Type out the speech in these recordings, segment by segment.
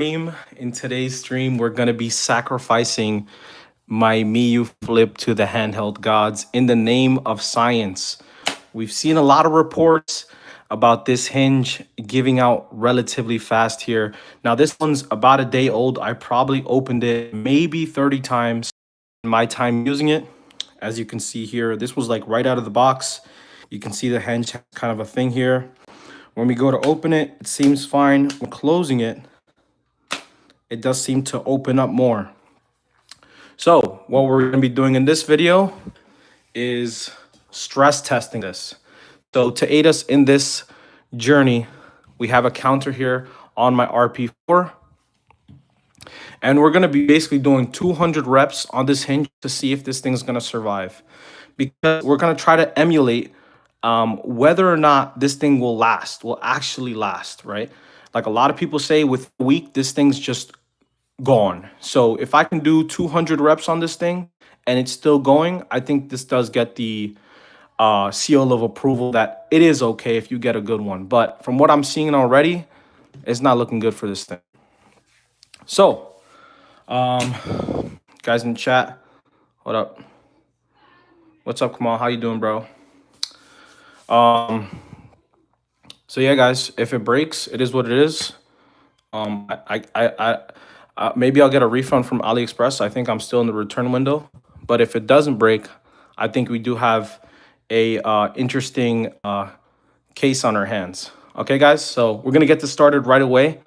stream. In today's stream, we're going to be sacrificing my Miyoo Flip to the handheld gods in the name of science. We've seen a lot of reports about this hinge giving out relatively fast here. Now, this one's about a day old. I probably opened it maybe 30 times in my time using it. As you can see here, this was like right out of the box. You can see the hinge has kind of a thing here. When we go to open it, it seems fine. When closing it, it does seem to open up more. So what we're going to be doing in this video is stress testing this. So to aid us in this journey, we have a counter here on my RP4. And we're going to be basically doing 200 reps on this hinge to see if this thing's going to survive. Because we're going to try to emulate whether or not this thing will actually last, right? Like a lot of people say with a week, this thing's just gone. So if I can do 200 reps on this thing and it's still going, I think this does get the seal of approval that it is okay if you get a good one. But from what I'm seeing already, it's not looking good for this thing. So, guys in chat, what up? What's up, Kamal? How you doing, bro? So yeah, guys, if it breaks, it is what it is. Maybe I'll get a refund from AliExpress. I think I'm still in the return window. But if it doesn't break, I think we do have a interesting case on our hands. Okay, guys, so we're gonna get this started right away.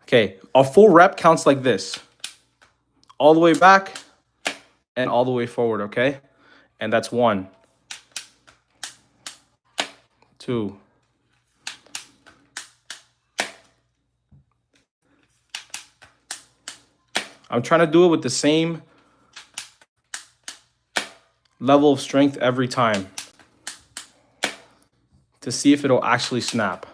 Okay, a full rep counts like this, all the way back and all the way forward. Okay, and that's 1, 2. I'm trying to do it with the same level of strength every time to see if it'll actually snap.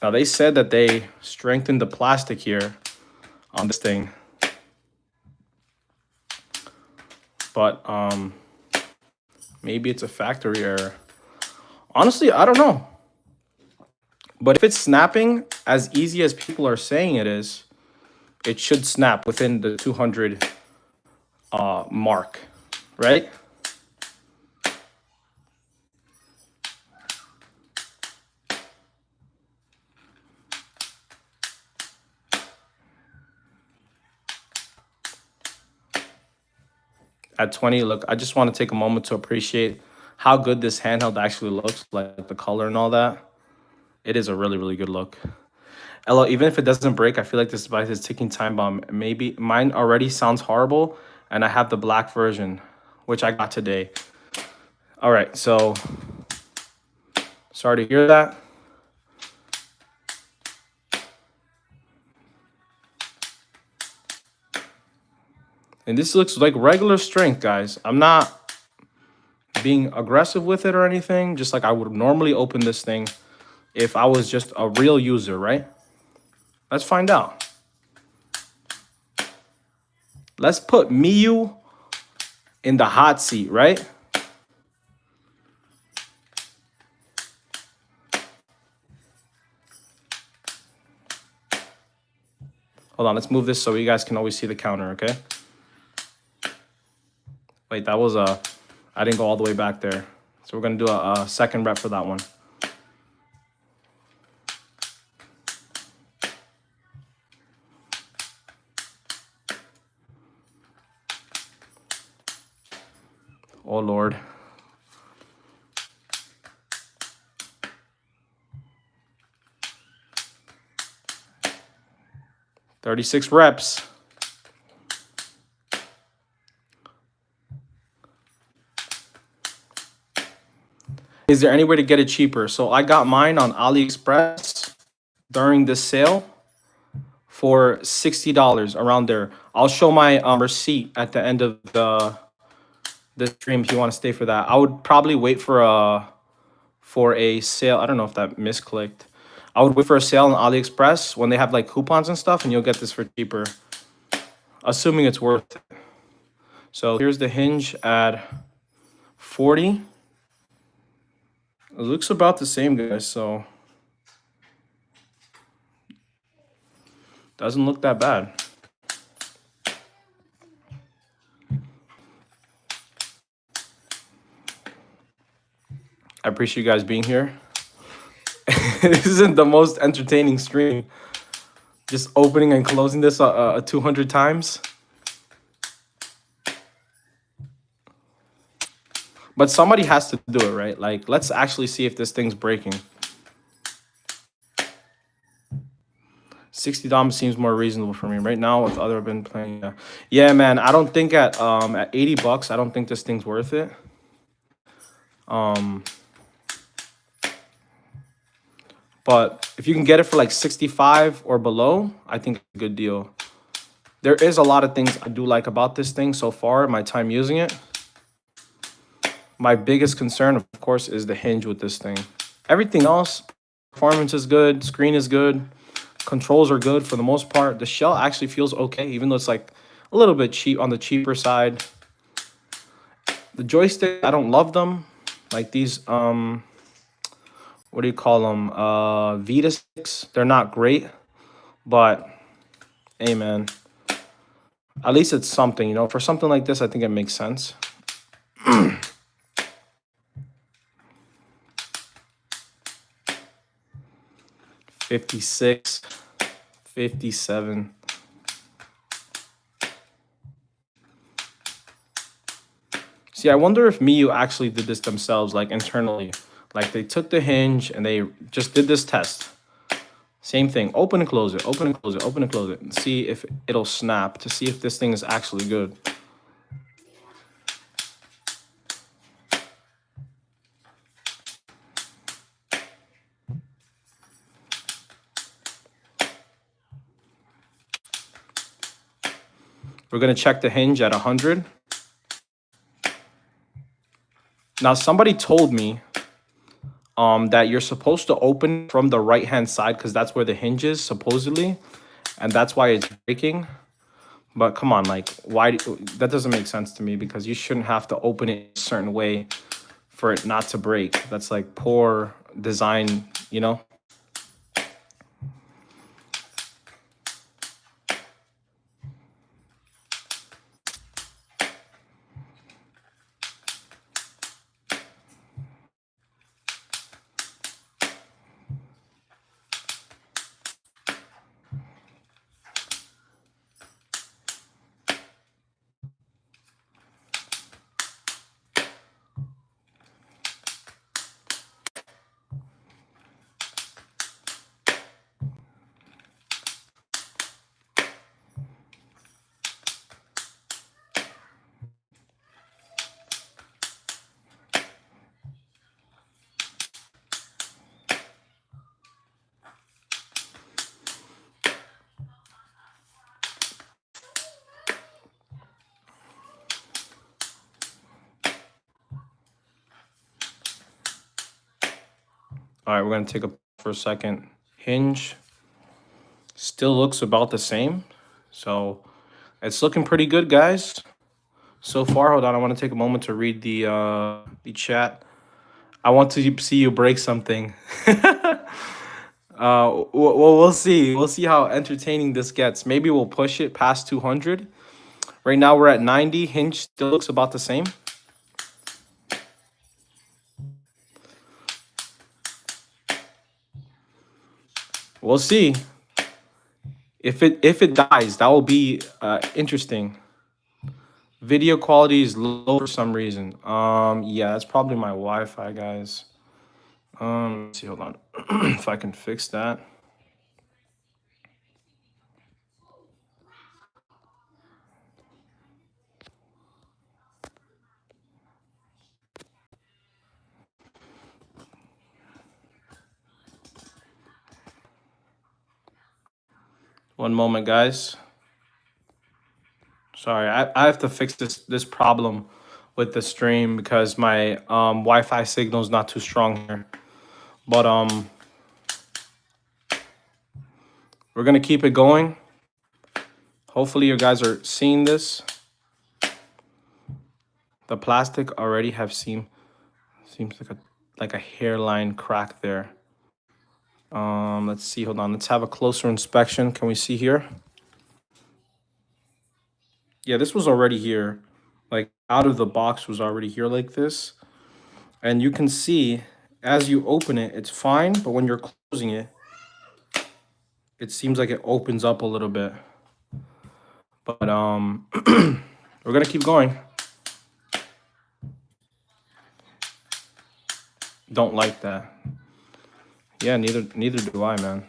Now, they said that they strengthened the plastic here on this thing. But maybe it's a factory error. Honestly, I don't know. But if it's snapping as easy as people are saying it is, it should snap within the 200 mark, right? At 20, look, I just want to take a moment to appreciate how good this handheld actually looks, like the color and all that. It is a really, really good look. Ella, even if it doesn't break, I feel like this device is ticking time bomb. Maybe mine already sounds horrible, and I have the black version, which I got today. All right, so sorry to hear that. And this looks like regular strength, guys. I'm not being aggressive with it or anything, just like I would normally open this thing if I was just a real user, right? Let's find out. Let's put Miyoo in the hot seat, right? Hold on, let's move this so you guys can always see the counter, okay? Wait, that was I didn't go all the way back there. So we're gonna do a second rep for that one. Oh, Lord. "36 reps. Is there any way to get it cheaper? So I got mine on AliExpress during this sale for $60, around there. I'll show my receipt at the end of the stream if you want to stay for that. I would probably wait for a sale. I don't know if that misclicked. I would wait for a sale on AliExpress when they have like coupons and stuff, and you'll get this for cheaper. assuming it's worth it. So here's the hinge at 40. It looks about the same, guys, so doesn't look that bad. I appreciate you guys being here. This isn't the most entertaining stream. Just opening and closing this 200 times. But somebody has to do it, right? Like, let's actually see if this thing's breaking. $60 seems more reasonable for me right now with other been playing. Yeah, man. I don't think at $80, I don't think this thing's worth it. But if you can get it for like 65 or below, I think it's a good deal. There is a lot of things I do like about this thing so far in my time using it. My biggest concern, of course, is the hinge with this thing. Everything else, performance is good, screen is good, controls are good for the most part. The shell actually feels okay, even though it's like a little bit cheap on the cheaper side. The joystick, I don't love them. Like these, what do you call them? Vita sticks. They're not great, but hey, man, at least it's something, you know. For something like this, I think it makes sense. 56, 57. See, I wonder if Miyoo actually did this themselves, like internally. Like they took the hinge and they just did this test. Same thing, open and close it, open and close it, open and close it, and see if it'll snap, to see if this thing is actually good. We're gonna check the hinge at 100. Now, somebody told me that you're supposed to open from the right-hand side because that's where the hinge is, supposedly, and that's why it's breaking. But come on, like, why? That doesn't make sense to me, because you shouldn't have to open it a certain way for it not to break. That's like poor design, you know? All right, we're gonna take a for a second. Hinge still looks about the same, so it's looking pretty good, guys. So far, hold on. I want to take a moment to read the chat. I want to see you break something. Well, we'll see. We'll see how entertaining this gets. Maybe we'll push it past 200. Right now we're at 90. Hinge still looks about the same. We'll see. If it dies, that will be interesting. Video quality is low for some reason. Yeah, that's probably my Wi-Fi, guys. Let's see, hold on. If I can fix that. One moment, guys. Sorry, I have to fix this problem with the stream because my Wi-Fi signal is not too strong here. But we're gonna keep it going. Hopefully you guys are seeing this. The plastic already have seems like a hairline crack there. Let's see, hold on. Let's have a closer inspection. Can we see here? Yeah, this was already here. Like out of the box was already here like this. And you can see as you open it, it's fine, but when you're closing it, it seems like it opens up a little bit. But we're gonna keep going. Don't like that. Yeah, neither do I, man.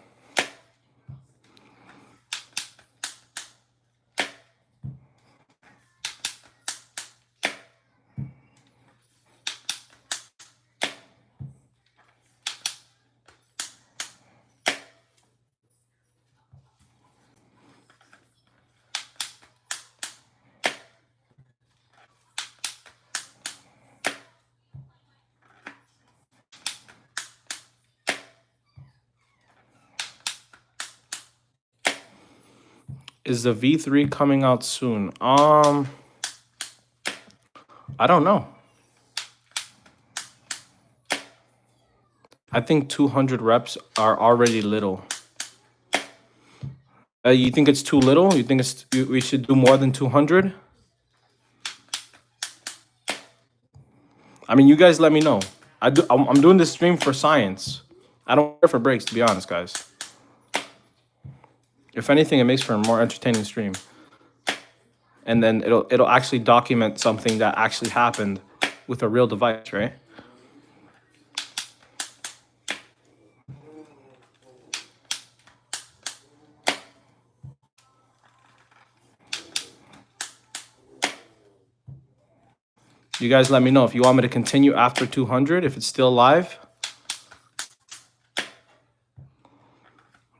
Is the V3 coming out soon? I don't know. I think 200 reps are already little. You think it's too little? You think we should do more than 200? I mean, you guys let me know. I'm doing this stream for science. I don't care for breaks, to be honest, guys. If anything, it makes for a more entertaining stream. And then it'll actually document something that actually happened with a real device, right? You guys let me know if you want me to continue after 200, if it's still live.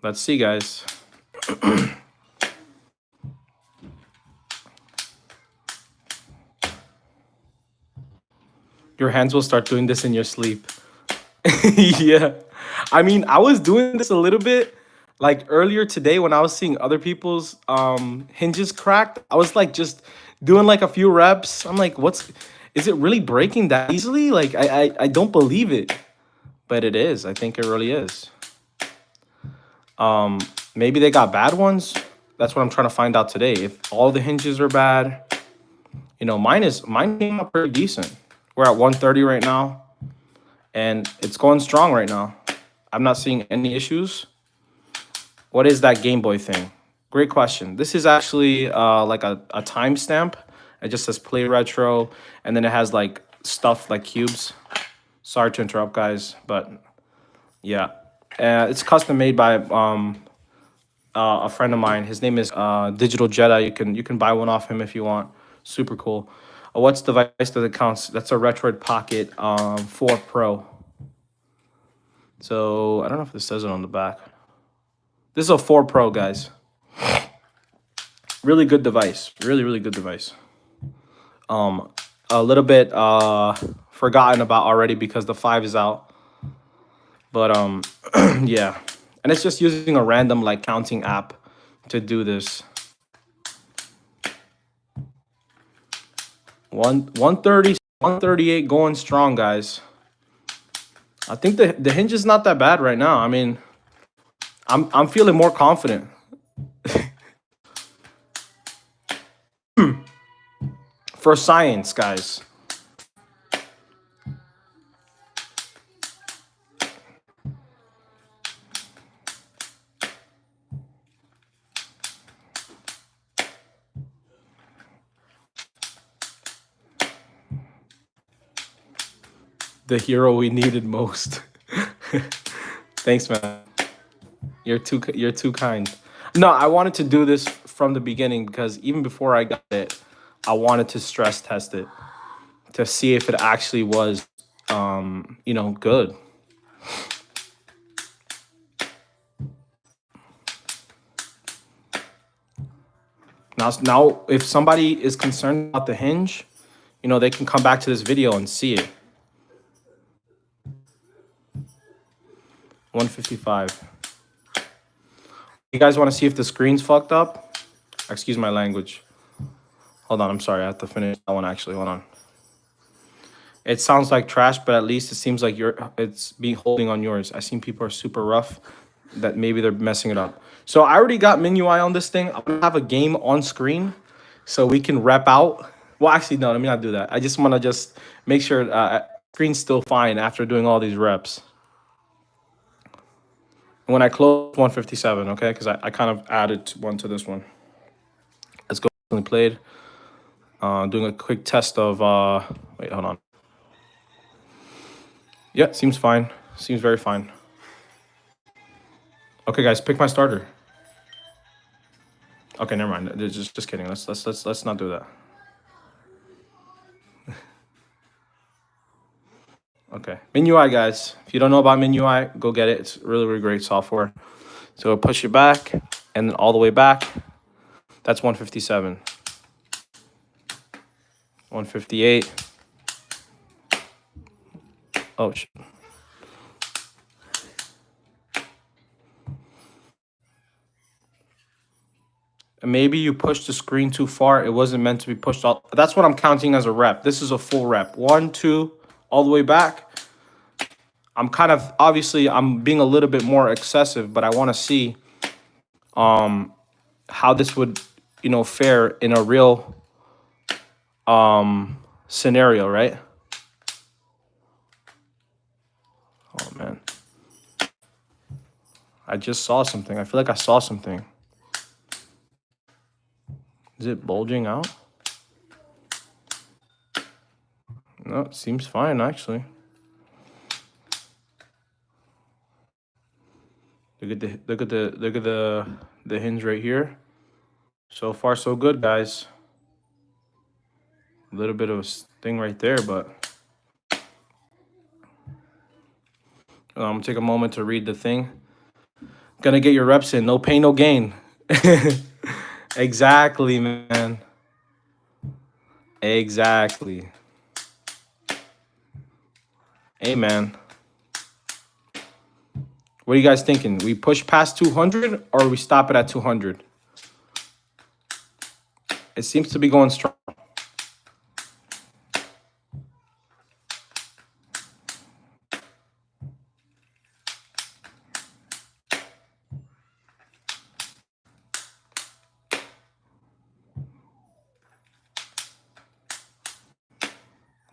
Let's see, guys. Your hands will start doing this in your sleep. Yeah. I mean, I was doing this a little bit like earlier today when I was seeing other people's hinges cracked. I was like just doing like a few reps. I'm like, is it really breaking that easily? Like I don't believe it. But it is. I think it really is. Maybe they got bad ones. That's what I'm trying to find out today. If all the hinges are bad, you know, mine came out pretty decent. We're at 130 right now, and it's going strong right now. I'm not seeing any issues. What is that Game Boy thing? Great question. This is actually like a timestamp. It just says play retro, and then it has like stuff like cubes. Sorry to interrupt, guys, but yeah, it's custom made by a friend of mine. His name is Digital Jedi. You can buy one off him if you want. Super cool. What's the device that counts? That's a Retroid Pocket 4 Pro. So I don't know if this says it on the back. This is a 4 Pro, guys. Really good device. Really good device. A little bit forgotten about already because the 5 is out. But yeah. And it's just using a random like counting app to do this. 130, 138 going strong, guys. I think the hinge is not that bad right now. I mean, I'm feeling more confident. For science, guys. The hero we needed most. Thanks, man. You're too kind. No, I wanted to do this from the beginning because even before I got it, I wanted to stress test it to see if it actually was, you know, good. Now, if somebody is concerned about the hinge, you know, they can come back to this video and see it. 155. You guys want to see if the screen's fucked up? Excuse my language. Hold on, I'm sorry. I have to finish that one actually. Hold on. It sounds like trash, but at least it seems like it's being holding on yours. I seen people are super rough that maybe they're messing it up. So I already got menu eye on this thing. I'm gonna have a game on screen so we can rep out. Well, actually, no, let me not do that. I just want to just make sure screen's still fine after doing all these reps. When I close 157, okay, because I kind of added one to this one. Let's go. Played. Doing a quick test of. Wait, hold on. Yeah, seems fine. Seems very fine. Okay, guys, pick my starter. Okay, never mind. Just kidding. Let's not do that. Okay, MinUI, guys. If you don't know about MinUI, go get it. It's really, really great software. So it'll push you back and then all the way back. That's 157. 158. Oh, shit. And maybe you pushed the screen too far. It wasn't meant to be pushed all. That's what I'm counting as a rep. This is a full rep. 1, 2, all the way back. I'm kind of, obviously, I'm being a little bit more excessive, but I want to see how this would, fare in a real scenario, right? Oh, man. I just saw something. I feel like I saw something. Is it bulging out? No, it seems fine, actually. Look at the hinge right here. So far, so good, guys. A little bit of a thing right there, but I'm gonna take a moment to read the thing. Gonna get your reps in. No pain, no gain. Exactly, man. Exactly. Hey, man. What are you guys thinking? We push past 200 or we stop it at 200? It seems to be going strong.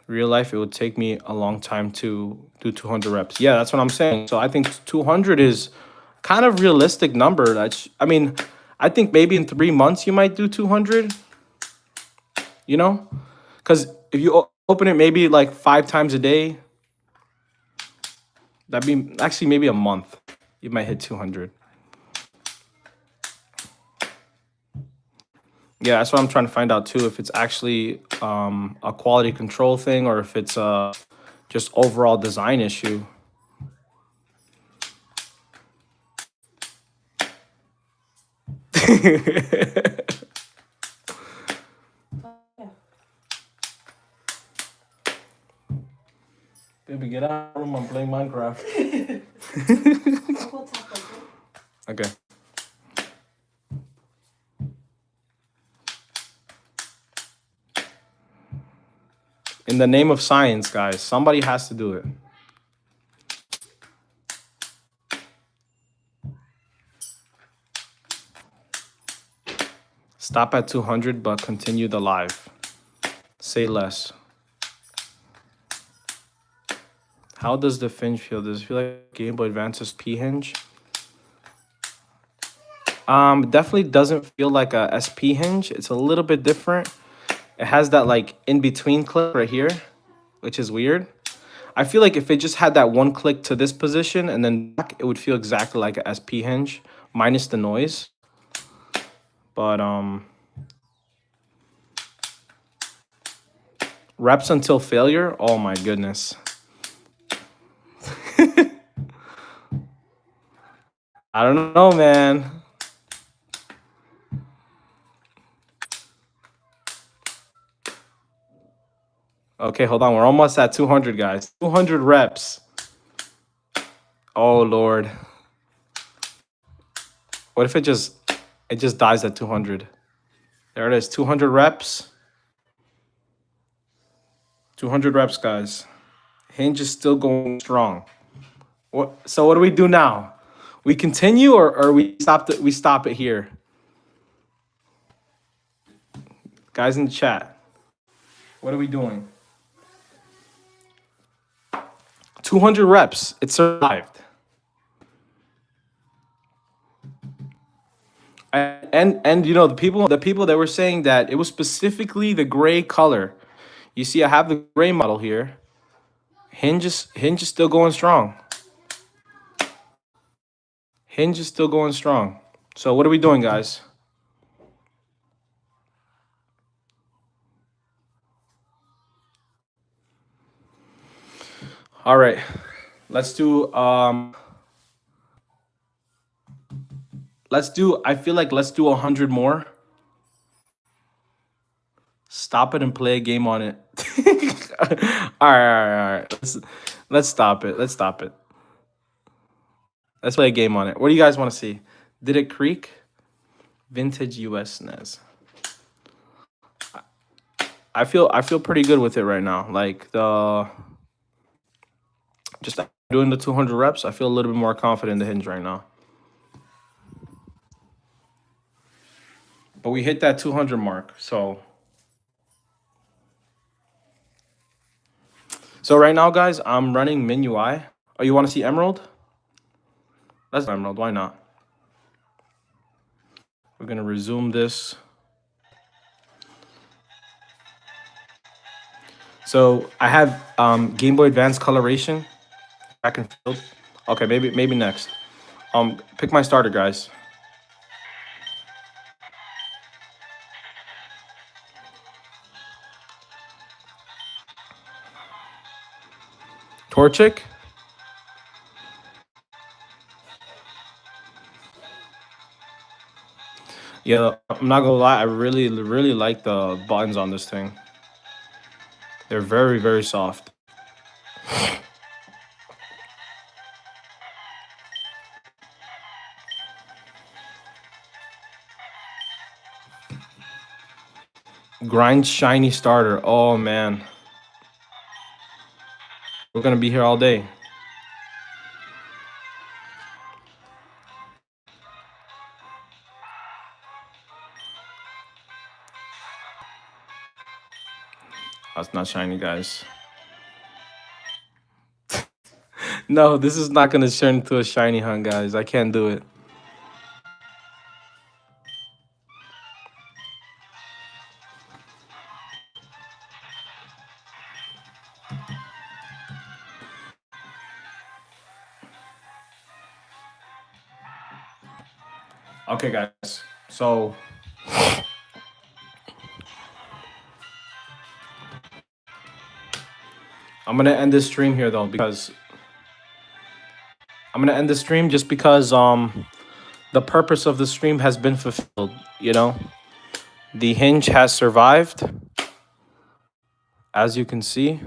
Real life, it would take me a long time to do 200 reps. Yeah, that's what I'm saying. So I think 200 is kind of realistic number. I mean, I think maybe in 3 months you might do 200, Because if you open it maybe like 5 times a day, that'd be actually maybe a month. You might hit 200. Yeah, that's what I'm trying to find out too. If it's actually a quality control thing or if it's just overall design issue. Baby, get out of the room. I'm playing Minecraft. Okay. In the name of science, guys, somebody has to do it. Stop at 200, but continue the live. Say less. How does the Hinge feel? Does it feel like Game Boy Advance's P hinge? Definitely doesn't feel like a SP hinge. It's a little bit different. It has that like in between click right here, which is weird. I feel like if it just had that one click to this position and then back, it would feel exactly like a SP hinge, minus the noise. But reps until failure. Oh my goodness. I don't know, man. Okay, hold on. We're almost at 200, guys. 200 reps. Oh, Lord. What if it just dies at 200? There it is. 200 reps. 200 reps, guys. Hinge is still going strong. So what do we do now? We continue or we stop it here? Guys in the chat. What are we doing? 200 reps. It survived. And you know the people that were saying that it was specifically the gray color. You see, I have the gray model here. Hinge is still going strong. Hinge is still going strong. So what are we doing, guys? All right. Let's do I feel like let's do 100 more. Stop it and play a game on it. All right. Let's stop it. Let's stop it. Let's play a game on it. What do you guys want to see? Did it creak? Vintage US NES. I feel pretty good with it right now. Like just doing the 200 reps, I feel a little bit more confident in the hinge right now. But we hit that 200 mark, so right now, guys, I'm running MinUI. Oh, you want to see Emerald? Let's do Emerald. Why not? We're gonna resume this. So I have Game Boy Advance coloration, track and field. Okay, maybe next. Pick my starter, guys. Torchic. Yeah, I'm not gonna lie. I really like the buttons on this thing. They're very soft. Grind shiny starter. Oh man, we're gonna be here all day. That's not shiny, guys. No, this is not gonna turn into a shiny hunt, guys. I can't do it. Okay, guys. So I'm gonna end this stream here though because the purpose of the stream has been fulfilled. You know, the hinge has survived, as you can see.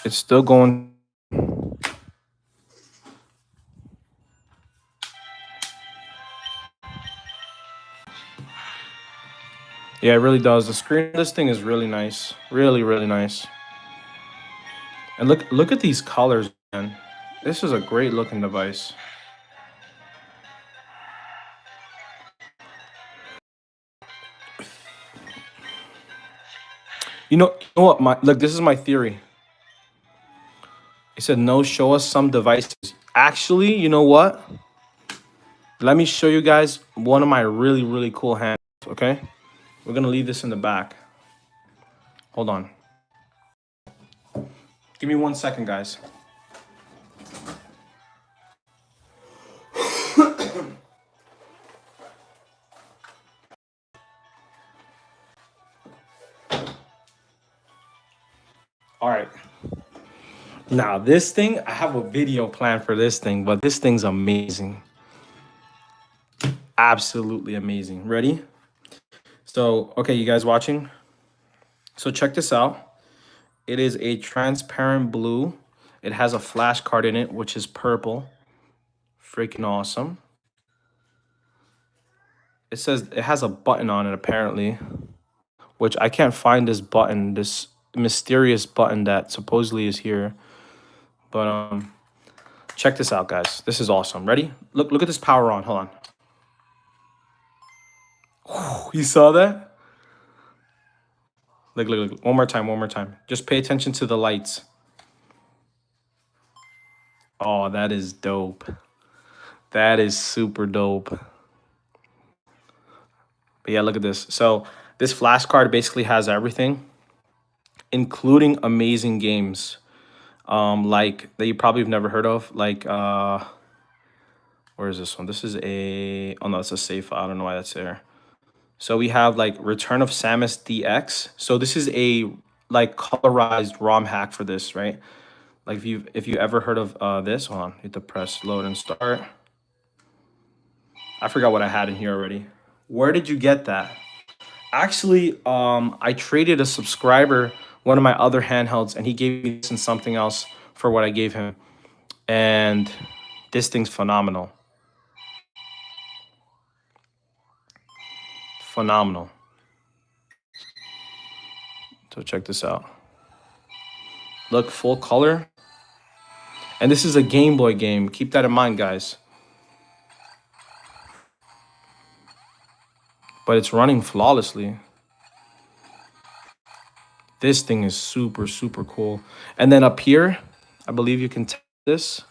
It's still going. Yeah, it really does. The screen, this thing is really nice. Really nice. And look at these colors, man. This is a great looking device. You know what? Look, this is my theory. He said, no, show us some devices. Actually, you know what? Let me show you guys one of my really cool hands, okay? We're gonna leave this in the back. Hold on. Give me 1 second, guys. All right. Now, this thing, I have a video plan for this thing, but this thing's amazing. Absolutely amazing. Ready? So, okay, you guys watching? So check this out. It is a transparent blue. It has a flash card in it, which is purple. Freaking awesome. It says it has a button on it apparently, which I can't find this button, this mysterious button that supposedly is here. But check this out, guys. This is awesome. Ready? Look at this power on. Hold on. You saw that? Look. One more time, one more time. Just pay attention to the lights. Oh, that is dope. That is super dope. But yeah, look at this. So this flash card basically has everything, including amazing games. Like that you probably have never heard of. Like where is this one? This is a oh no, it's a safe. I don't know why that's there. So we have like Return of Samus DX. So this is a like colorized ROM hack for this, right? Like if you ever heard of this, hold on, you have to press load and start. I forgot what I had in here already. Where did you get that? Actually, I traded a subscriber one of my other handhelds, and he gave me this and something else for what I gave him. And this thing's phenomenal. Phenomenal. So check this out. Look, full color. And this is a Game Boy game. Keep that in mind, guys. But it's running flawlessly. This thing is super, super cool. And then up here, I believe you can tap this.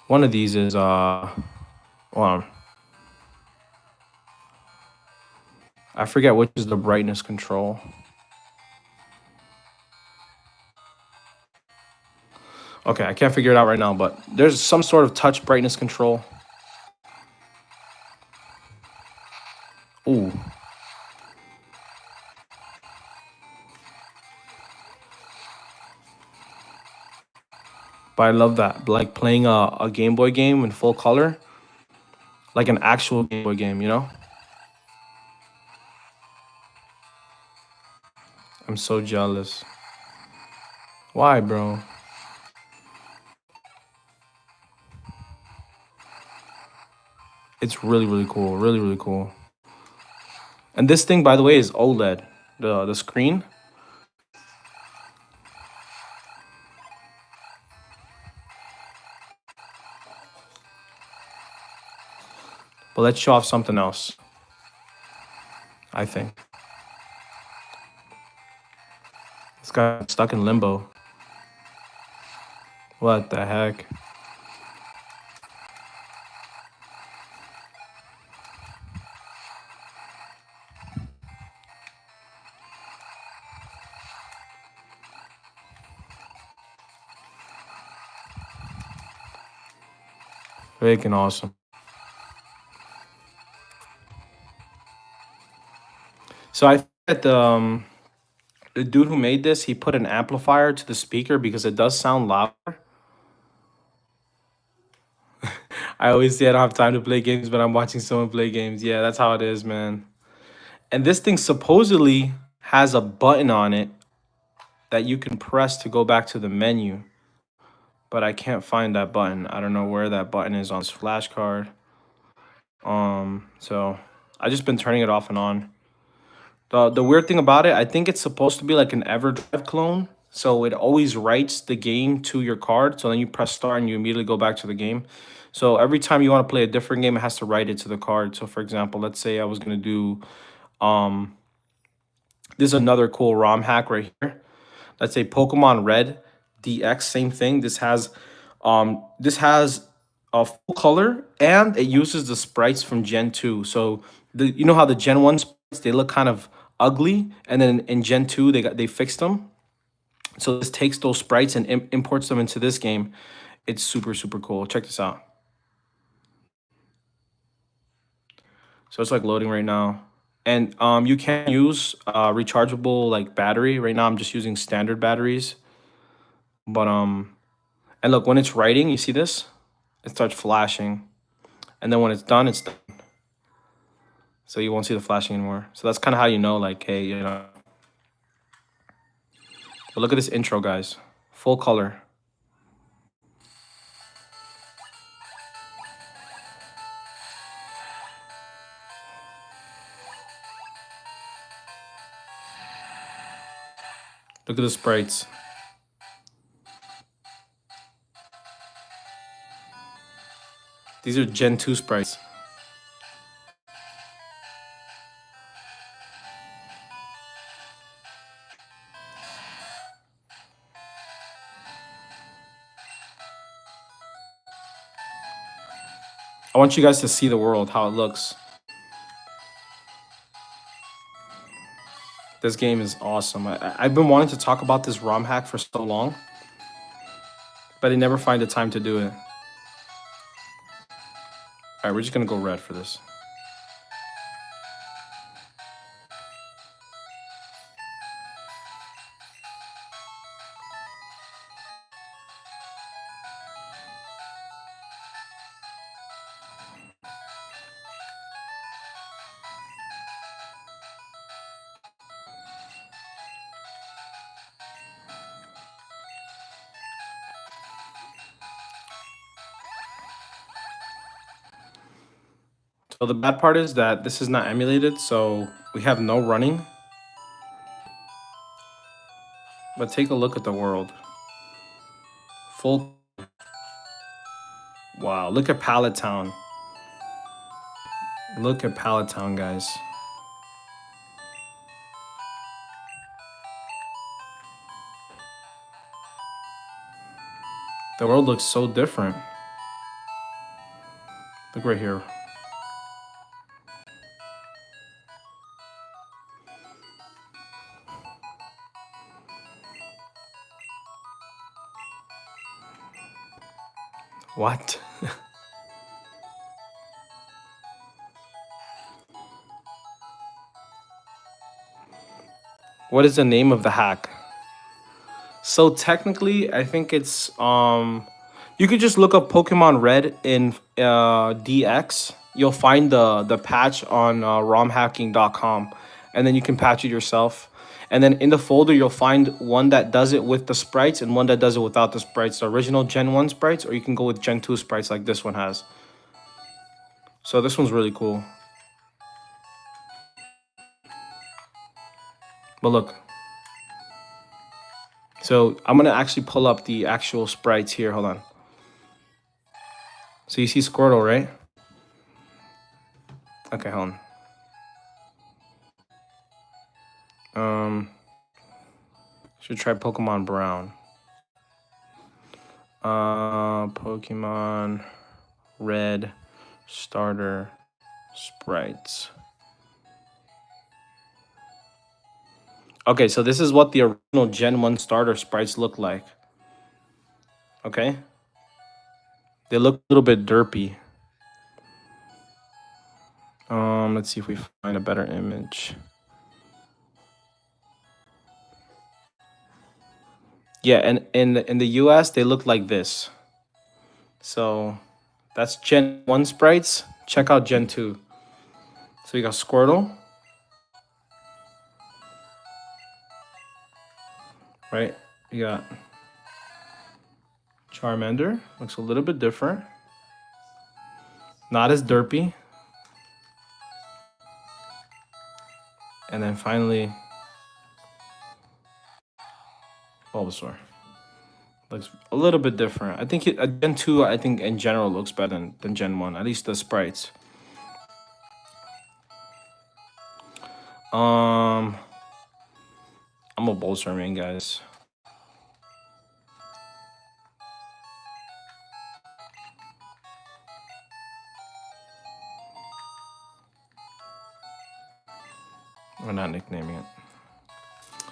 One of these is hold on. I forget which is the brightness control. Okay, I can't figure it out right now, but there's some sort of touch brightness control. Ooh. But I love that. Like playing a Game Boy game in full color. Like an actual Game Boy game, you know? I'm so jealous. Why, bro? It's really, really cool. Really, really cool. And this thing, by the way, is OLED. The screen. But let's show off something else, I think. This guy stuck in limbo. What the heck? Freaking awesome. So I think that the dude who made this, he put an amplifier to the speaker because it does sound louder. I always say I don't have time to play games, but I'm watching someone play games. Yeah, that's how it is, man. And this thing supposedly has a button on it that you can press to go back to the menu. But I can't find that button. I don't know where that button is on this flash card. So I just been turning it off and on. The weird thing about it, I think it's supposed to be like an EverDrive clone. So it always writes the game to your card. So then you press start and you immediately go back to the game. So every time you want to play a different game, it has to write it to the card. So for example, let's say I was gonna do this is another cool ROM hack right here. Let's say Pokemon Red DX, same thing. This has a full color and it uses the sprites from Gen 2. So you know how the Gen 1 sprites they look kind of ugly, and then in Gen 2 they fixed them. So this takes those sprites and imports them into this game. It's super, super cool. Check this out. So it's like loading right now. And you can use rechargeable like battery. Right now I'm just using standard batteries. But and look, when it's writing, you see this? It starts flashing. And then when it's done, it's done. So you won't see the flashing anymore. So that's kind of how you know, like, hey, you know. But look at this intro, guys. Full color. Look at the sprites. These are Gen 2 sprites. I want you guys to see the world, how it looks. This game is awesome. I've been wanting to talk about this ROM hack for so long, but I never find the time to do it. All right, we're just gonna go red for this. So the bad part is that this is not emulated, so we have no running. But take a look at the world. Full. Wow, look at Pallet Town. Look at Pallet Town, guys. The world looks so different. Look right here. What? What is the name of the hack? So technically, I think it's you could just look up Pokemon Red in DX. You'll find the patch on romhacking.com, and then you can patch it yourself. And then in the folder, you'll find one that does it with the sprites and one that does it without the sprites, the original Gen 1 sprites, or you can go with Gen 2 sprites like this one has. So this one's really cool. But look. So I'm gonna actually pull up the actual sprites here. Hold on. So you see Squirtle, right? Okay, hold on. Should try Pokemon Brown. Pokemon Red starter sprites. Okay, so this is what the original Gen 1 starter sprites look like. Okay? They look a little bit derpy. Let's see if we find a better image. Yeah, and in the US they look like this. So that's Gen 1 sprites. Check out Gen 2. So you got Squirtle. Right? You got Charmander. Looks a little bit different. Not as derpy. And then finally, Bulbasaur. Looks a little bit different. I think Gen 2, I think in general looks better than Gen 1, at least the sprites. I'm a Bulbasaur main, guys. We're not nicknaming it.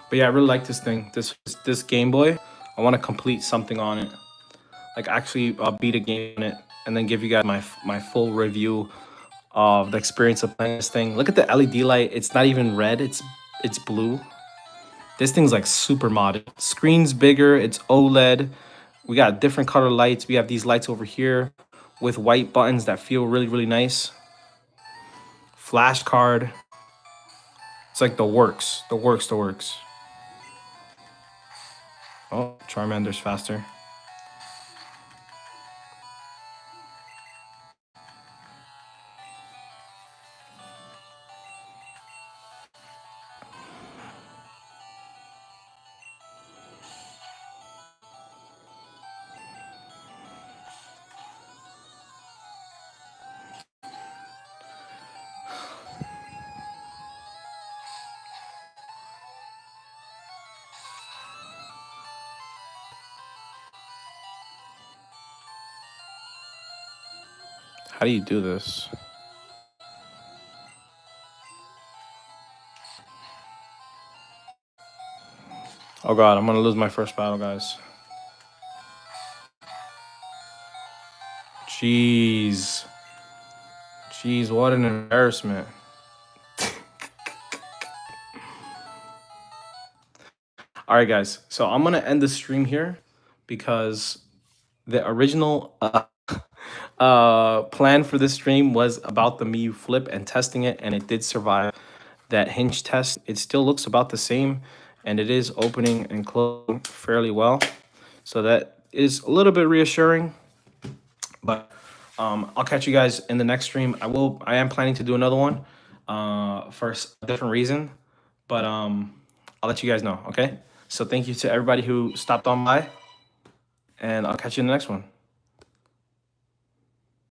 But yeah, I really like this thing. This Game Boy. I want to complete something on it. Like actually beat a game on it and then give you guys my full review of the experience of playing this thing. Look at the LED light. It's not even red. It's blue. This thing's like super modded. Screen's bigger. It's OLED. We got different color lights. We have these lights over here with white buttons that feel really, really nice. Flash card. It's like the works. The works. The works. Oh, Charmander's faster. How do you do this? Oh god, I'm gonna lose my first battle, guys. Jeez. Jeez, what an embarrassment. All right, guys. So I'm gonna end the stream here because the original plan for this stream was about the Miyoo Flip and testing it, and it did survive that hinge test. It still looks about the same, and it is opening and closing fairly well. So that is a little bit reassuring. But I'll catch you guys in the next stream. I am planning to do another one for a different reason, but I'll let you guys know. Okay. So thank you to everybody who stopped on by, and I'll catch you in the next one.